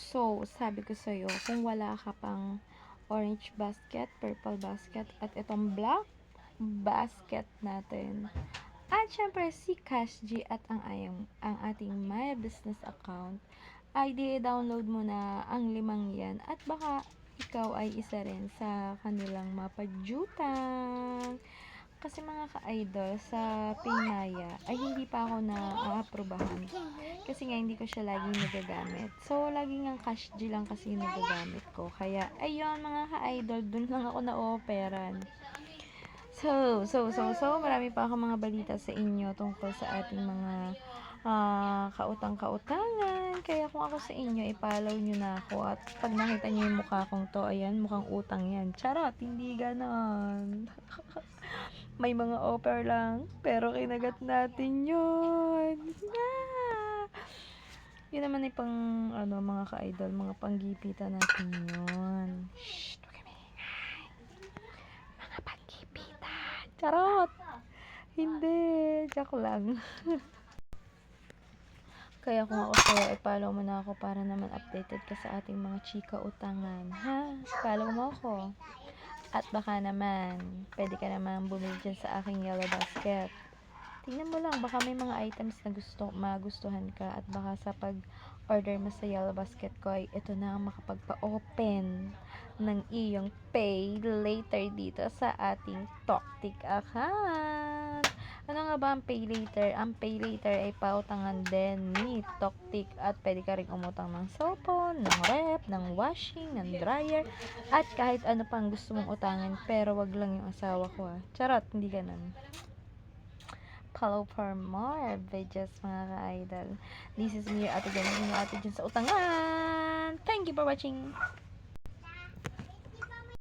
So, sabi ko sa'yo, kung wala ka pang orange basket, purple basket, at itong black basket natin. At syempre, si Cash G at ang ating My Business account, ay di-download mo na ang 5 yan at baka ikaw ay isa rin sa kanilang mapadyutang. Kasi mga ka-idol, sa Paymaya ay hindi pa ako na-aprobahan. Kasi nga hindi ko siya lagi nagagamit. So, lagi nga cash G lang kasi yung nagagamit ko. Kaya, ayun mga ka-idol, dun lang ako na-operan. So, marami pa akong mga balita sa inyo tungkol sa ating mga kautang-kautangan. Kaya kung ako sa inyo, i-follow nyo na ako. At pag nakita nyo yung mukha kong to, ayan, mukhang utang yan. Charot, hindi ganon. May mga offer lang, pero kinagat natin yun. Ah! Yun naman ay pang, mga ka-idol, mga panggipitan natin yun. Shh, huwag kami ingay. Mga panggipitan. Charot! Hindi, joke lang. Kaya kung ako sa'yo, i-follow mo na ako para naman updated ka sa ating mga chika utangan. Ha? Follow mo ako. At baka naman, pwede ka naman bumili dyan sa aking yellow basket. Tingnan mo lang, baka may mga items na magustuhan ka at baka sa pag-order mo sa yellow basket ko ay ito na ang makapagpa-open ng iyong pay later dito sa ating Toktik account. Ano nga ba ang pay later? Ang pay later ay pautangan din ni Toktik at pwede ka rin umutang ng cellphone, ng rep, ng washing, ng dryer, at kahit ano pang gusto mong utangin pero wag lang yung asawa ko Charot, hindi ganun. Follow for more videos mga ka-idol. This is me, your ate Jen, sa utangan. Thank you for watching.